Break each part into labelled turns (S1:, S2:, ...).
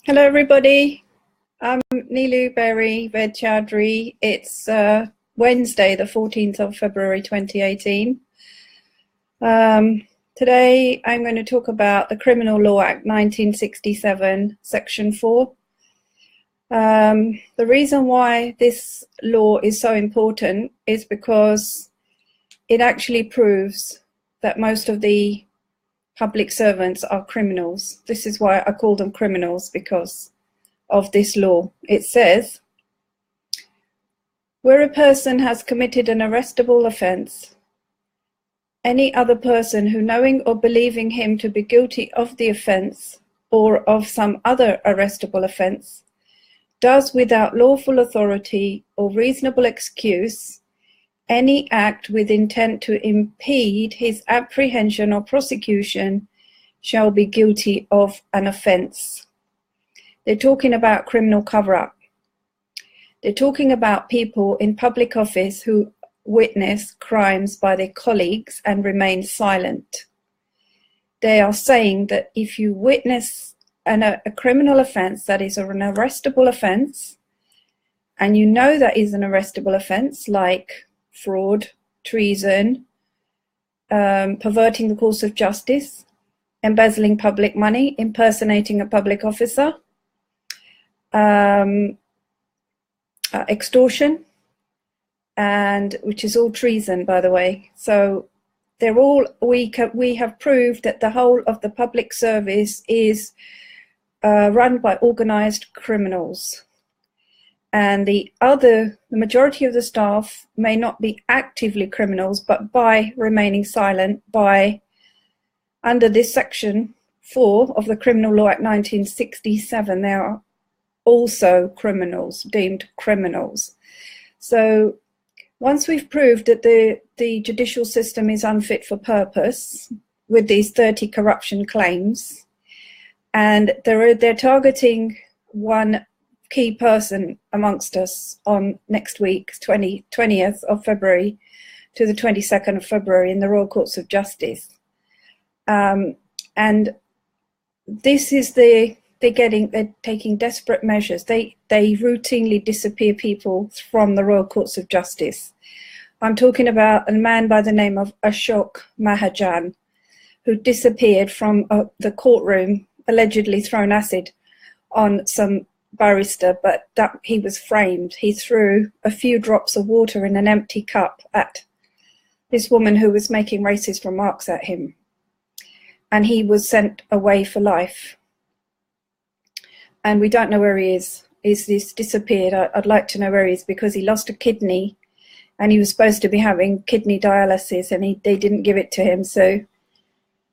S1: Hello, everybody. I'm Neelu Berry Ved Chowdhury. It's Wednesday, the 14th of February, 2018. Today, I'm going to talk about the Criminal Law Act 1967, Section 4. The reason why this law is so important is because it actually proves that most of the public servants are criminals. This is why I call them criminals, because of this law. It says, where a person has committed an arrestable offence, any other person who, knowing or believing him to be guilty of the offence or of some other arrestable offence, does without lawful authority or reasonable excuse any act with intent to impede his apprehension or prosecution shall be guilty of an offence. They're talking about criminal cover-up. They're talking about people in public office who witness crimes by their colleagues and remain silent. They are saying that if you witness a criminal offence that is an arrestable offence, and you know that is an arrestable offence, like fraud, treason, perverting the course of justice, embezzling public money, impersonating a public officer, extortion, and which is all treason, by the way. So they're all, we have proved that the whole of the public service is run by organized criminals. And the majority of the staff may not be actively criminals, but by remaining silent, under this Section 4 of the Criminal Law Act 1967, they are also criminals, deemed criminals. So once we've proved that the judicial system is unfit for purpose with these 30 corruption claims, and they're targeting one key person amongst us on next week, 20th of February to the 22nd of February in the Royal Courts of Justice. And this is they're taking desperate measures. They routinely disappear people from the Royal Courts of Justice. I'm talking about a man by the name of Ashok Mahajan, who disappeared from the courtroom, allegedly thrown acid on some barrister, but that he was framed. He threw a few drops of water in an empty cup at this woman who was making racist remarks at him, and he was sent away for life. And we don't know where he is. He's disappeared. I'd like to know where he is, because he lost a kidney and he was supposed to be having kidney dialysis, and they didn't give it to him. So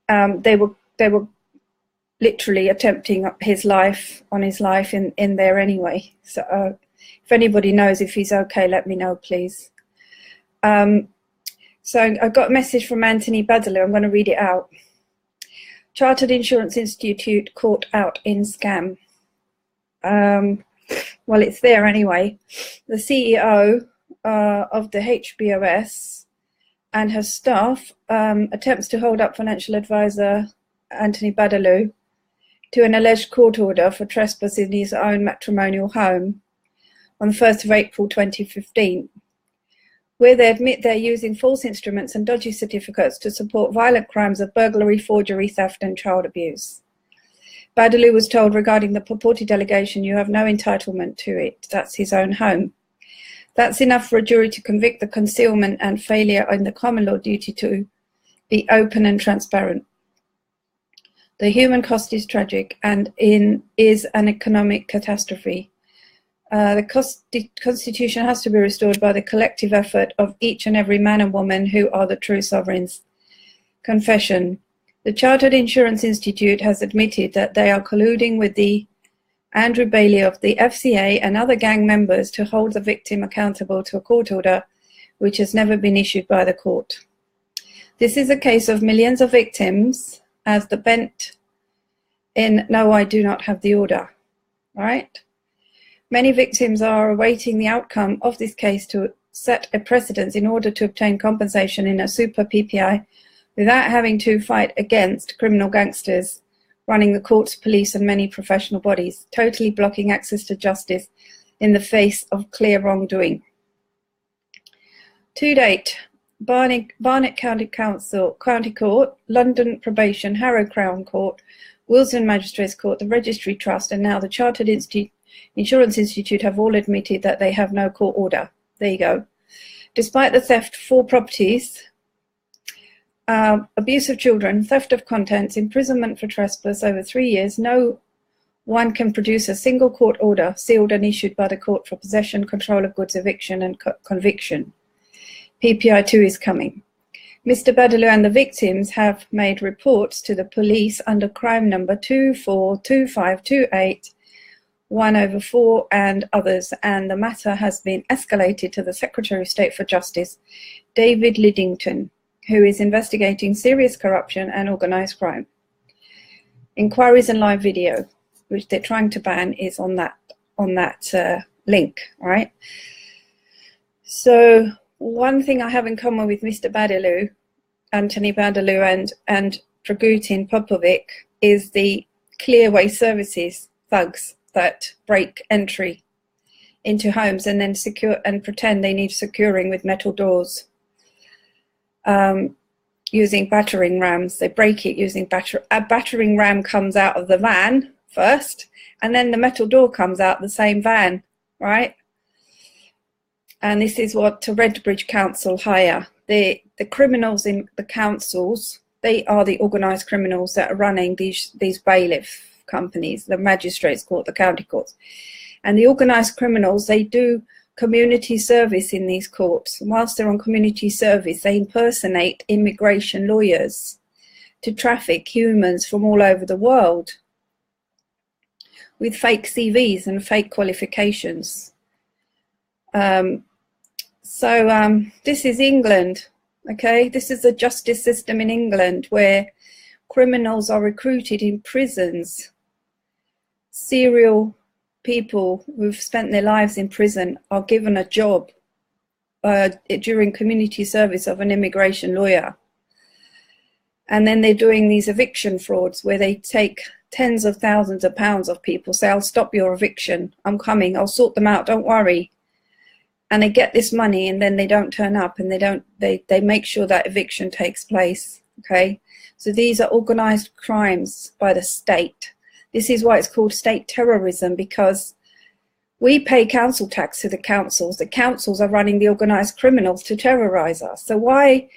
S1: they were literally attempting his life in there anyway. So if anybody knows if he's okay, let me know, please. So I got a message from Anthony Baddeloo. I'm going to read it out. Chartered Insurance Institute caught out in scam. Well, it's there anyway. The CEO of the HBOS and her staff attempts to hold up financial advisor Anthony Baddeloo to an alleged court order for trespass in his own matrimonial home on the 1st of April 2015, where they admit they're using false instruments and dodgy certificates to support violent crimes of burglary, forgery, theft, and child abuse. Baddeloo was told regarding the purported allegation, you have no entitlement to it. That's his own home. That's enough for a jury to convict the concealment and failure in the common law duty to be open and transparent. The human cost is tragic and is an economic catastrophe. The Constitution has to be restored by the collective effort of each and every man and woman who are the true sovereigns. Confession. The Chartered Insurance Institute has admitted that they are colluding with the Andrew Bailey of the FCA and other gang members to hold the victim accountable to a court order which has never been issued by the court. This is a case of millions of victims, as the bent in no, I do not have the order, right? Many victims are awaiting the outcome of this case to set a precedent in order to obtain compensation in a super PPI without having to fight against criminal gangsters running the courts, police and many professional bodies, totally blocking access to justice in the face of clear wrongdoing. To date, Barnet County Council, County Court, London Probation, Harrow Crown Court, Wilson Magistrates Court, the Registry Trust and now the Chartered Insurance Institute have all admitted that they have no court order. There you go. Despite the theft, 4 properties, abuse of children, theft of contents, imprisonment for trespass over 3 years, no one can produce a single court order sealed and issued by the court for possession, control of goods, eviction and conviction. PPI 2 is coming. Mr. Badelou and the victims have made reports to the police under crime number 242528, 1/4 and others, and the matter has been escalated to the Secretary of State for Justice, David Lidington, who is investigating serious corruption and organised crime. Inquiries and live video, which they're trying to ban, is on that link, right? So one thing I have in common with Mr. Badelou, Anthony Badelou and Dragutin Popovic is the Clearway Services thugs that break entry into homes and then secure and pretend they need securing with metal doors. Using battering rams. They break it using a battering ram comes out of the van first, and then the metal door comes out the same van, right? And this is what Redbridge Council hire. The criminals in the councils, they are the organised criminals that are running these bailiff companies, the magistrates court, the county courts. And the organised criminals, they do community service in these courts. And whilst they're on community service, they impersonate immigration lawyers to traffic humans from all over the world with fake CVs and fake qualifications. This is England, okay? This is the justice system in England where criminals are recruited in prisons. Serial people who've spent their lives in prison are given a job during community service of an immigration lawyer. And then they're doing these eviction frauds where they take tens of thousands of pounds of people, say, I'll stop your eviction, I'm coming, I'll sort them out, don't worry. And they get this money and then they don't turn up and they make sure that eviction takes place, okay? So these are organised crimes by the state. This is why it's called state terrorism, because we pay council tax to the councils. The councils are running the organised criminals to terrorise us. So why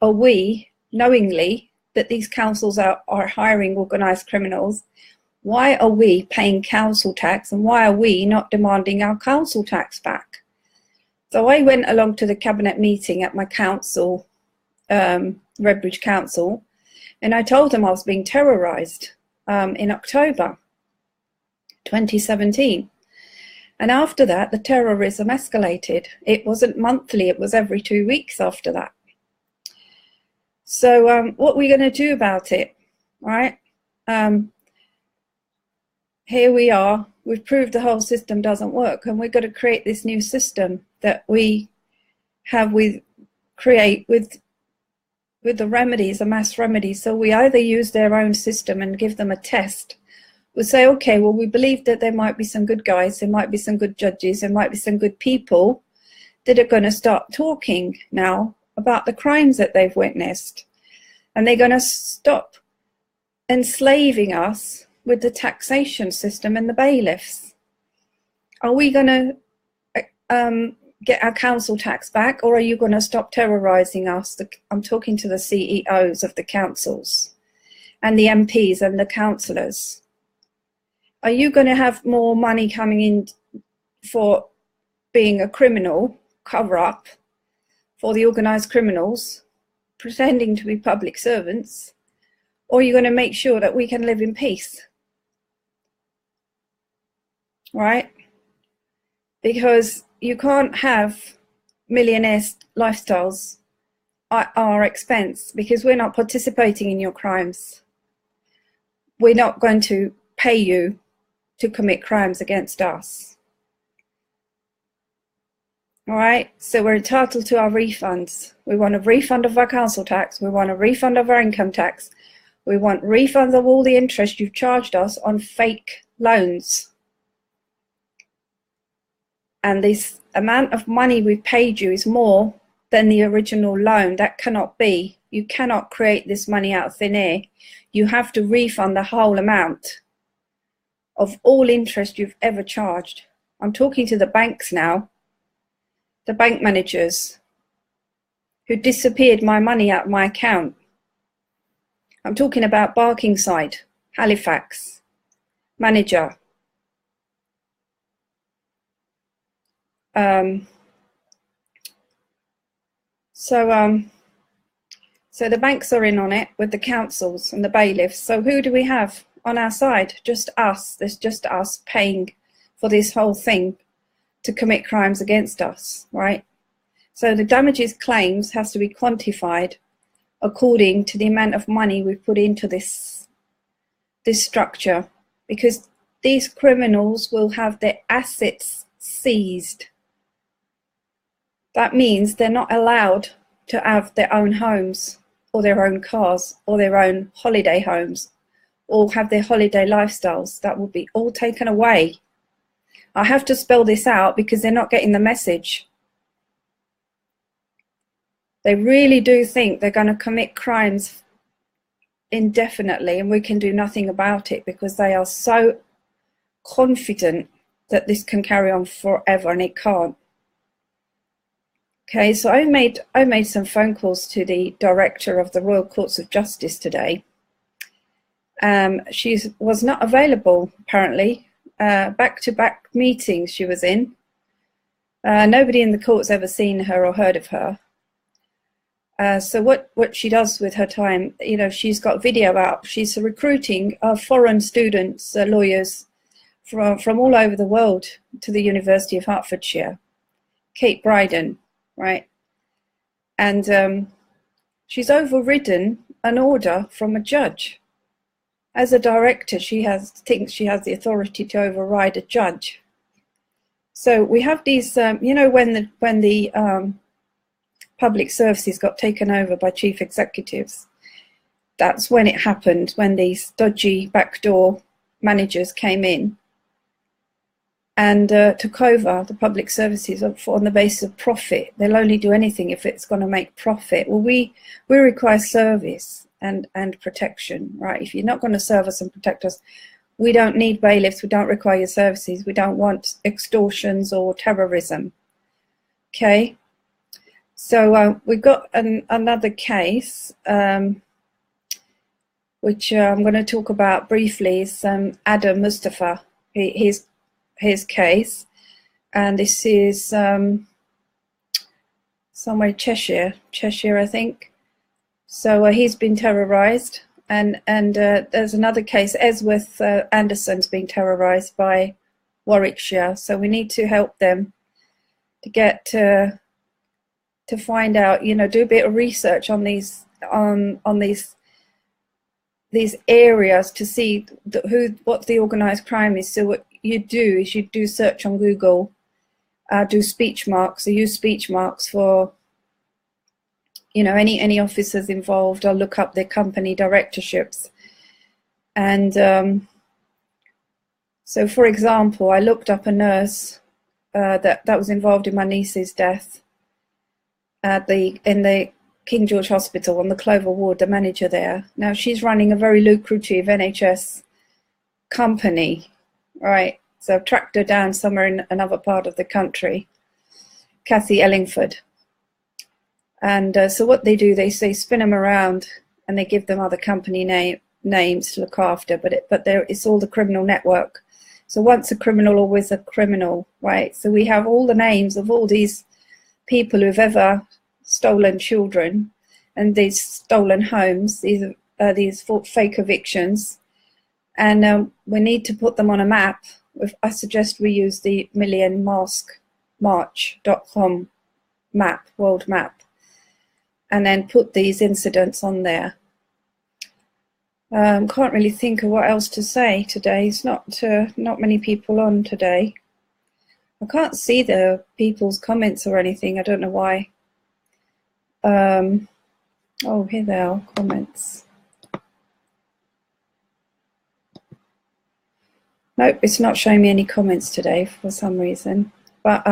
S1: are we, knowingly that these councils are hiring organised criminals, why are we paying council tax and why are we not demanding our council tax back? So I went along to the cabinet meeting at my council, Redbridge Council, and I told them I was being terrorised in October 2017. And after that, the terrorism escalated. It wasn't monthly, it was every 2 weeks after that. So what are we going to do about it, right? Here we are, we've proved the whole system doesn't work, and we've got to create this new system that we have create with the remedies, the mass remedies. So we either use their own system and give them a test. We'll say, okay, well, we believe that there might be some good guys, there might be some good judges, there might be some good people that are going to start talking now about the crimes that they've witnessed. And they're going to stop enslaving us with the taxation system and the bailiffs. Are we going to get our council tax back, or are you going to stop terrorising us? I'm talking to the CEOs of the councils and the MPs and the councillors. Are you going to have more money coming in for being a criminal cover-up for the organised criminals, pretending to be public servants, or are you going to make sure that we can live in peace? Right? Because you can't have millionaire lifestyles at our expense, because we're not participating in your crimes. We're not going to pay you to commit crimes against us. All right, so we're entitled to our refunds. We want a refund of our council tax. We want a refund of our income tax. We want refunds of all the interest you've charged us on fake loans. And this amount of money we've paid you is more than the original loan. That cannot be. You cannot create this money out of thin air. You have to refund the whole amount of all interest you've ever charged. I'm talking to the banks now, the bank managers who disappeared my money out of my account. I'm talking about Barkingside, Halifax, manager. So the banks are in on it with the councils and the bailiffs. So who do we have on our side? Just us. There's just us paying for this whole thing to commit crimes against us, right? So the damages claims has to be quantified according to the amount of money we've put into this structure, because these criminals will have their assets seized. That means they're not allowed to have their own homes or their own cars or their own holiday homes or have their holiday lifestyles. That will be all taken away. I have to spell this out because they're not getting the message. They really do think they're going to commit crimes indefinitely and we can do nothing about it because they are so confident that this can carry on forever, and it can't. Okay, so I made some phone calls to the director of the Royal Courts of Justice today. She was not available, apparently. Back-to-back meetings she was in. Nobody in the court's ever seen her or heard of her. So what she does with her time, you know, she's got video up. She's recruiting foreign students, lawyers from all over the world to the University of Hertfordshire, Kate Bryden, right? And she's overridden an order from a judge. As a director, she thinks she has the authority to override a judge. So we have these, you know, when the public services got taken over by chief executives, that's when it happened, when these dodgy backdoor managers came in and took over the public services on the basis of profit. They'll only do anything if it's going to make profit. Well, we require service and protection, right? If you're not going to serve us and protect us, we don't need bailiffs, we don't require your services, we don't want extortions or terrorism. Okay, so we've got another case, which I'm going to talk about briefly, is Adam Mustafa, his case, and this is somewhere Cheshire, I think. So he's been terrorised, and there's another case, Esworth Anderson's been terrorised by Warwickshire. So we need to help them to get to find out, you know, do a bit of research on these these areas to see what the organised crime is. So what you do is you do search on Google, do speech marks, or use speech marks for, you know, any officers involved. I'll look up their company directorships. And so, for example, I looked up a nurse that was involved in my niece's death in the King George Hospital on the Clover ward, the manager there. Now, she's running a very lucrative NHS company, right? So I've tracked her down somewhere in another part of the country, Kathy Ellingford. And so what they do, they spin them around and they give them other company names to look after, but it's all the criminal network. So once a criminal, always a criminal, right? So we have all the names of all these people who've ever stolen children and these stolen homes, these fake evictions, and we need to put them on a map. I suggest we use the millionmaskmarch.com map, world map, and then put these incidents on there. Can't really think of what else to say today. It's not many people on today. I can't see the people's comments or anything. I don't know why. Oh, here they are, comments. Nope, it's not showing me any comments today for some reason. But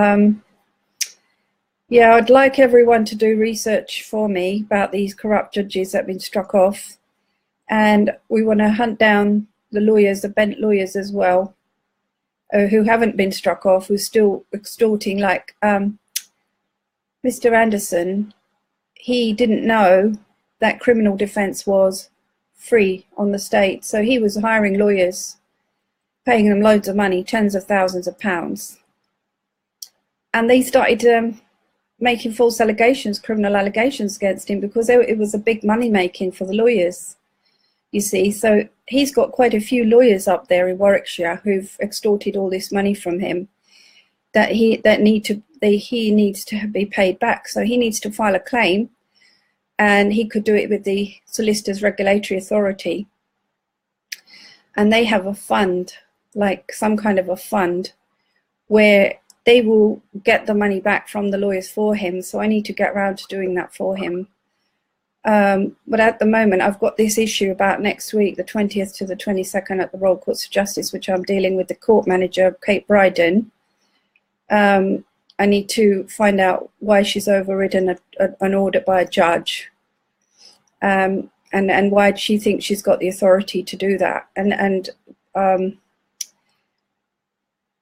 S1: yeah, I'd like everyone to do research for me about these corrupt judges that have been struck off. And we want to hunt down the lawyers, the bent lawyers as well, who haven't been struck off, who's still extorting, like Mr. Anderson. He didn't know that criminal defence was free on the state. So he was hiring lawyers, paying them loads of money, tens of thousands of pounds. And they started making false allegations, criminal allegations against him, because it was a big money making for the lawyers, you see. So he's got quite a few lawyers up there in Warwickshire who've extorted all this money from him that he needs to be paid back. So he needs to file a claim, and he could do it with the Solicitors Regulatory Authority. And they have a fund, like some kind of a fund, where they will get the money back from the lawyers for him. So I need to get around to doing that for him. But at the moment, I've got this issue about next week, the 20th to the 22nd at the Royal Courts of Justice, which I'm dealing with the court manager, Kate Bryden. I need to find out why she's overridden an order by a judge, and why she thinks she's got the authority to do that. And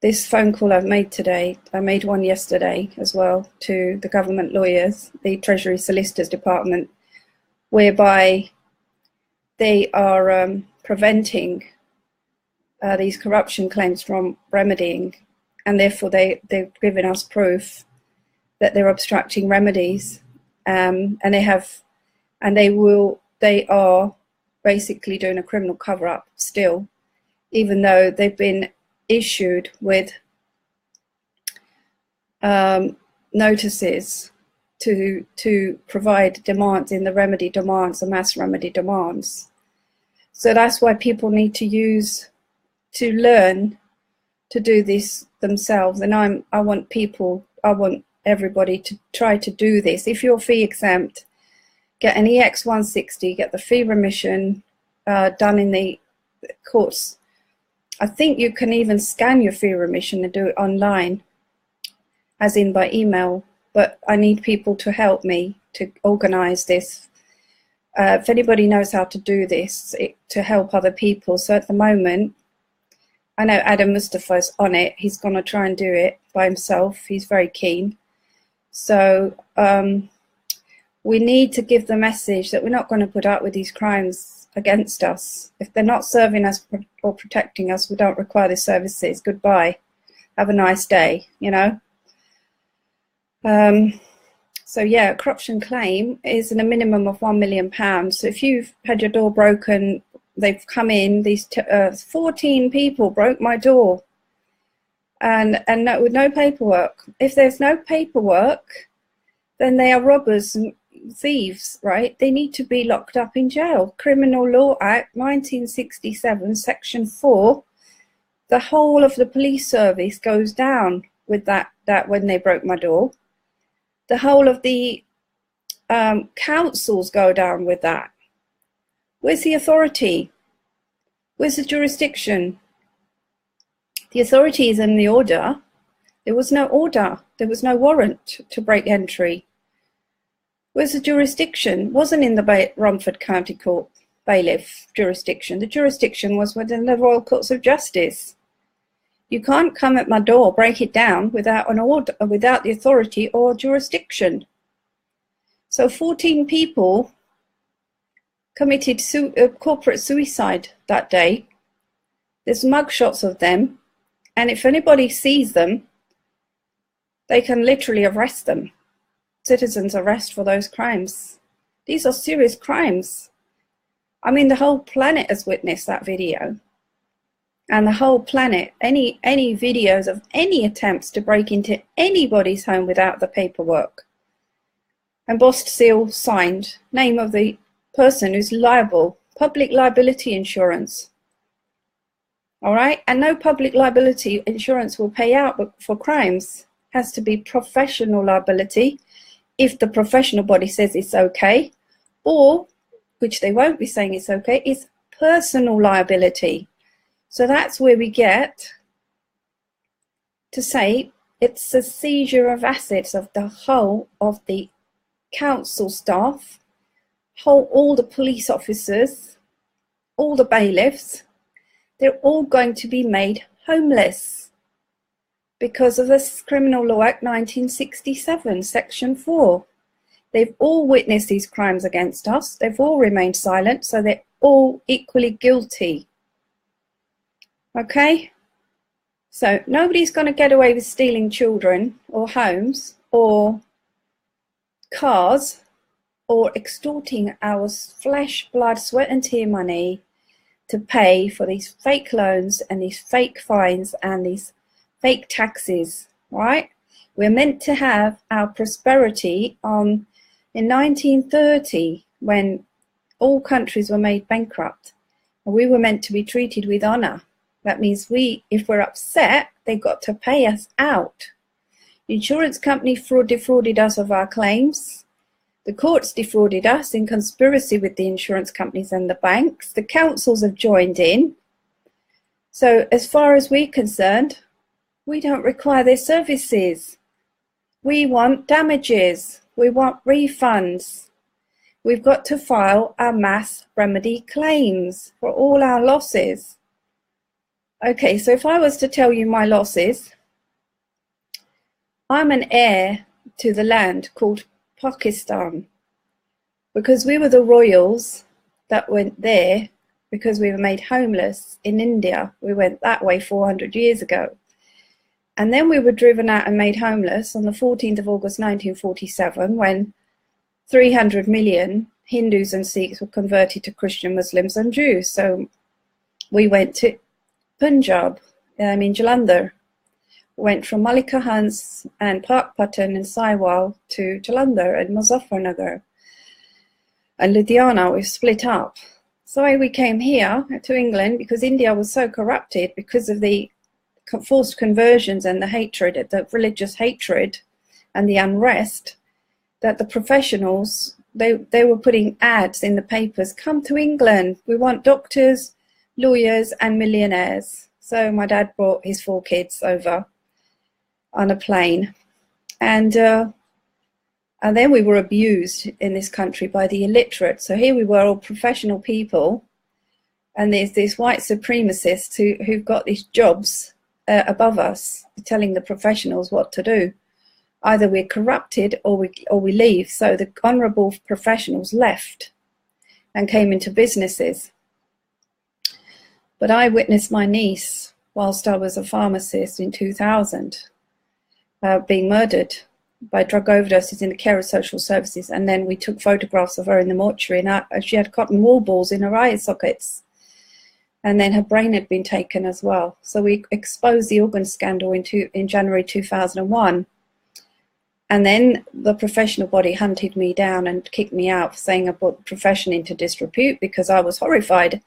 S1: this phone call I've made today, I made one yesterday as well to the government lawyers, the Treasury Solicitors Department, whereby they are preventing these corruption claims from remedying, and therefore they've given us proof that they're obstructing remedies, and they are basically doing a criminal cover-up still, even though they've been issued with notices to provide demands in the remedy demands, the mass remedy demands. So that's why people need to learn to do this themselves. And I want everybody to try to do this. If you're fee exempt, get an EX160, get the fee remission done in the courts. I think you can even scan your fee remission and do it online, as in by email, but I need people to help me to organise this. If anybody knows how to do this, to help other people. So at the moment, I know Adam Mustafa's on it. He's going to try and do it by himself. He's very keen. So we need to give the message that we're not going to put up with these crimes against us. If they're not serving us or protecting us, we don't require the services. Goodbye. Have a nice day, you know. So yeah, a corruption claim is in a minimum of £1 million. So if you've had your door broken, they've come in, these 14 people broke my door, and with no paperwork. If there's no paperwork, then they are robbers and thieves, right? They need to be locked up in jail. Criminal Law Act 1967, Section 4, the whole of the police service goes down with that when they broke my door. The whole of the councils go down with that. Where's the authority? Where's the jurisdiction? The authority is in the order. There was no order. There was no warrant to break entry. Where's the jurisdiction? Wasn't in the Romford County Court bailiff jurisdiction. The jurisdiction was within the Royal Courts of Justice. You can't come at my door, break it down without an order, without the authority or jurisdiction. So 14 people committed corporate suicide that day. There's mugshots of them, and if anybody sees them, they can literally arrest them. Citizens arrest for those crimes. These are serious crimes. I mean, the whole planet has witnessed that video. And the whole planet, any videos of any attempts to break into anybody's home without the paperwork. Embossed seal signed, name of the person who's liable, public liability insurance. All right, and no public liability insurance will pay out for crimes. Has to be professional liability if the professional body says it's okay, or, which they won't be saying it's okay, it's personal liability. So that's where we get to say it's a seizure of assets of the whole of the council staff, all the police officers, all the bailiffs. They're all going to be made homeless because of this Criminal Law Act 1967, Section 4. They've all witnessed these crimes against us. They've all remained silent, so they're all equally guilty. Okay? So nobody's going to get away with stealing children or homes or cars or extorting our flesh, blood, sweat and tear money to pay for these fake loans and these fake fines and these fake taxes, right? We're meant to have our prosperity in 1930, when all countries were made bankrupt, and we were meant to be treated with honor. That means if we're upset, they've got to pay us out. The insurance company defrauded us of our claims. The courts defrauded us in conspiracy with the insurance companies and the banks. The councils have joined in. So as far as we're concerned, we don't require their services. We want damages. We want refunds. We've got to file our mass remedy claims for all our losses. Okay, so if I was to tell you my losses, I'm an heir to the land called Pakistan, because we were the royals that went there because we were made homeless in India. We went that way 400 years ago. And then we were driven out and made homeless on the 14th of August 1947, when 300 million Hindus and Sikhs were converted to Christian, Muslims and Jews. So we went to Punjab, Jalandhar. Went from Malika Hans and Park Patton and Saiwal to Jalandhar and Muzaffarnagar. And Ludhiana, we split up. So we came here to England because India was so corrupted because of the forced conversions and the hatred, the religious hatred and the unrest, that the professionals, they were putting ads in the papers, come to England, we want doctors, lawyers and millionaires. So my dad brought his 4 kids over on a plane, and then we were abused in this country by the illiterate. So here we were, all professional people, and there's these white supremacists who've got these jobs above us, telling the professionals what to do. Either we're corrupted or we leave. So the honourable professionals left and came into businesses. But I witnessed my niece, whilst I was a pharmacist in 2000, being murdered by drug overdoses in the care of social services, and then we took photographs of her in the mortuary, and she had cotton wool balls in her eye sockets, and then her brain had been taken as well. So we exposed the organ scandal in January 2001, and then the professional body hunted me down and kicked me out for saying I brought the profession into disrepute, because I was horrified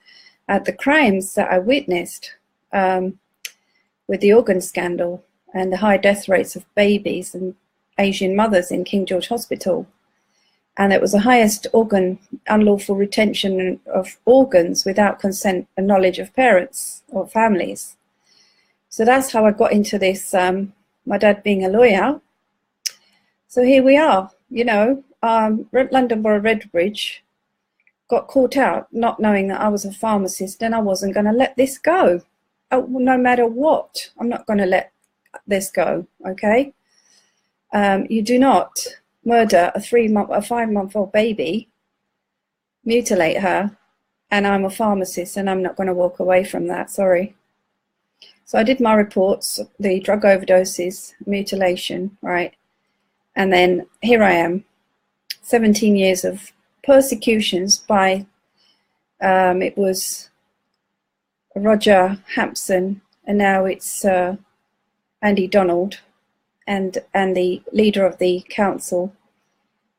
S1: at the crimes that I witnessed with the organ scandal and the high death rates of babies and Asian mothers in King George Hospital. And it was the highest unlawful retention of organs without consent and knowledge of parents or families. So that's how I got into this, my dad being a lawyer. So here we are, London Borough Redbridge got caught out not knowing that I was a pharmacist, and I wasn't going to let this go. No matter what, I'm not going to let this go, okay? You do not murder a 5-month-old baby, mutilate her, and I'm a pharmacist and I'm not going to walk away from that, sorry. So I did my reports, the drug overdoses, mutilation, right? And then here I am, 17 years of persecutions by, it was Roger Hampson, and now it's Andy Donald, and the leader of the council,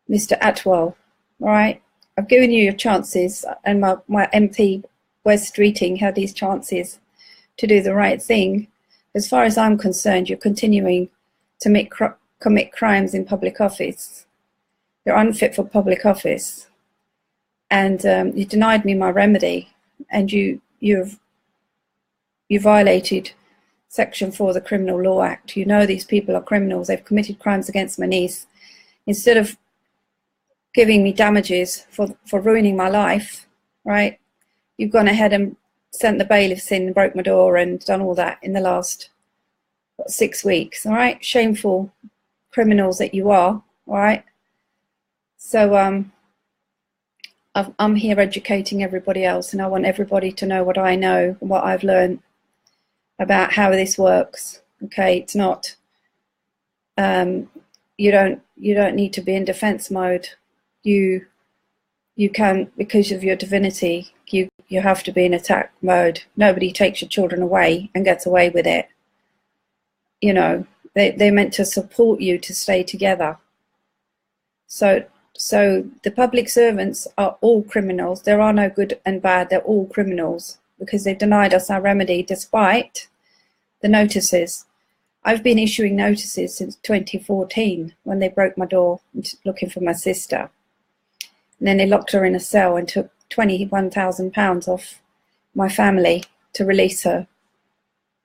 S1: Mr. Atwell, right? I've given you your chances, and my MP, Wes Streeting, had these chances to do the right thing. As far as I'm concerned, you're continuing to commit crimes in public office. You're unfit for public office, and you denied me my remedy, and you've You violated Section 4 of the Criminal Law Act. You know these people are criminals. They've committed crimes against my niece. Instead of giving me damages for ruining my life, right, you've gone ahead and sent the bailiffs in and broke my door and done all that in the last 6 weeks, all right? Shameful criminals that you are, all right? So I'm here educating everybody else, and I want everybody to know what I know and what I've learned about how this works. Okay, it's not. You don't need to be in defense mode. You can, because of your divinity. You have to be in attack mode. Nobody takes your children away and gets away with it. You know, they're meant to support you to stay together. So the public servants are all criminals. There are no good and bad. They're all criminals because they've denied us our remedy despite the notices. I've been issuing notices since 2014 when they broke my door looking for my sister. And then they locked her in a cell and took £21,000 off my family to release her.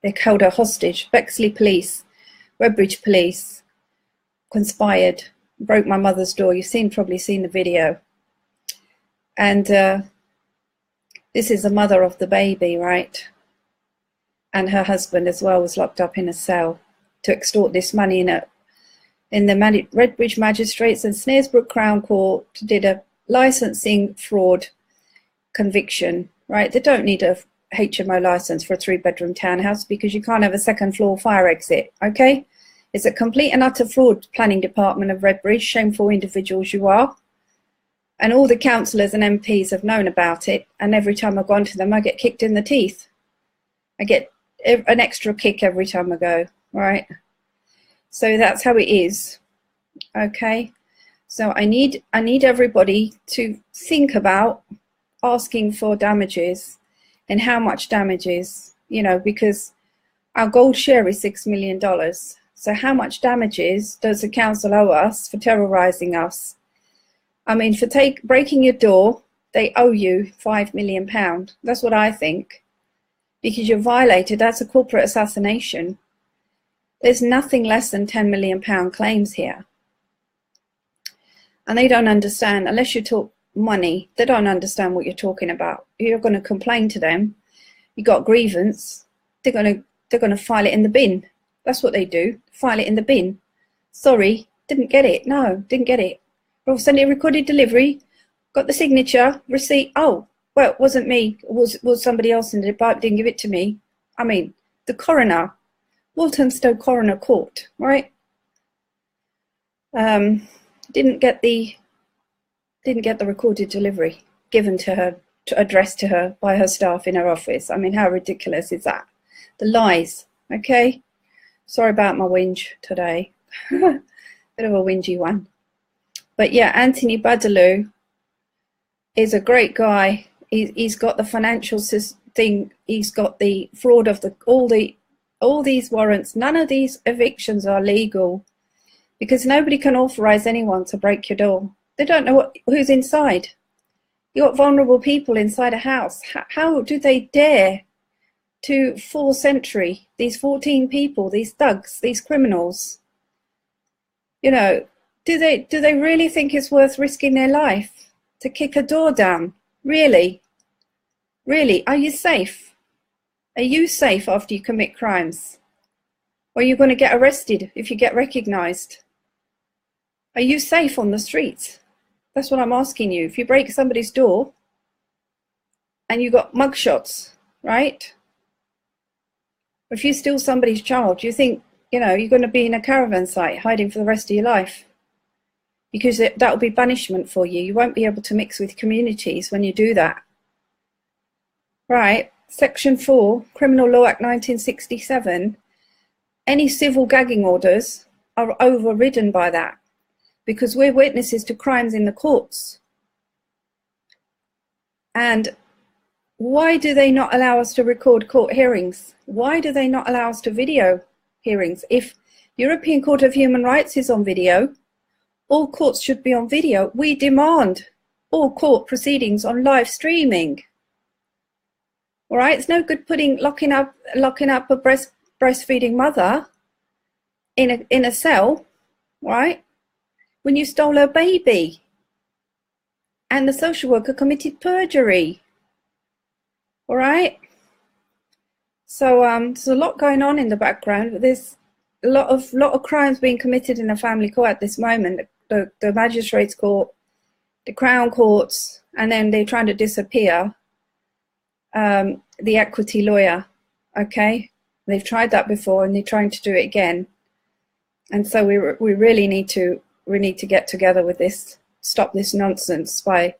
S1: They held her hostage. Bexley Police, Redbridge Police conspired, broke my mother's door. You've probably seen the video. And this is the mother of the baby, right? And her husband as well was locked up in a cell to extort this money in the Redbridge Magistrates and Snaresbrook Crown Court did a licensing fraud conviction, right? They don't need a HMO license for a 3-bedroom townhouse because you can't have a second floor fire exit, okay? It's a complete and utter fraud planning department of Redbridge, shameful individuals you are. And all the councillors and MPs have known about it, and every time I've gone to them, I get kicked in the teeth. I get an extra kick every time I go, right? So that's how it is, okay? So I need everybody to think about asking for damages and how much damages, you know, because our gold share is $6 million. So how much damages does the council owe us for terrorising us? I mean, for breaking your door, they owe you £5 million. That's what I think. Because you're violated, that's a corporate assassination. There's nothing less than £10 million claims here. And they don't understand, unless you talk money, they don't understand what you're talking about. You're going to complain to them. You got grievance, they're going to file it in the bin. That's what they do, file it in the bin. Sorry, didn't get it. No, didn't get it. We'll send it a recorded delivery, got the signature, receipt. Oh, well, it wasn't me. It was somebody else in the department, didn't give it to me. I mean, the coroner, Walthamstow Coroner Court, right? Didn't get the recorded delivery given to her, addressed to her by her staff in her office. I mean, how ridiculous is that? The lies, okay? Sorry about my whinge today. Bit of a whingy one. But yeah, Anthony Baddaloo is a great guy. He's got the financial thing. He's got the fraud of all these warrants. None of these evictions are legal because nobody can authorize anyone to break your door. They don't know who's inside. You got vulnerable people inside a house. How do they dare to force entry? These 14 people, these thugs, these criminals. You know, do they really think it's worth risking their life to kick a door down? Really? Really? Are you safe? Are you safe after you commit crimes? Or are you going to get arrested if you get recognized? Are you safe on the streets? That's what I'm asking you. If you break somebody's door and you got mugshots, right? If you steal somebody's child, you think, you know, you're going to be in a caravan site hiding for the rest of your life because that will be punishment for you. You won't be able to mix with communities when you do that. Right, Section 4, Criminal Law Act 1967, any civil gagging orders are overridden by that because we're witnesses to crimes in the courts. And why do they not allow us to record court hearings? Why do they not allow us to video hearings? If European Court of Human Rights is on video, all courts should be on video. We demand all court proceedings on live streaming. All right, it's no good locking up a breastfeeding mother in a cell, right? When you stole her baby, and the social worker committed perjury. All right. So there's a lot going on in the background, but there's a lot of crimes being committed in the family court at this moment. The magistrates court, the Crown courts, and then they're trying to disappear the equity lawyer. Okay, they've tried that before, and they're trying to do it again. And so we really need to get together with this, stop this nonsense by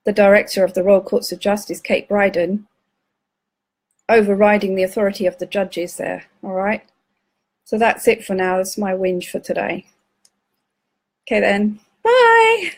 S1: the director of the Royal Courts of Justice, Kate Bryden, overriding the authority of the judges there. All right. So that's it for now. That's my whinge for today. Okay then. Bye.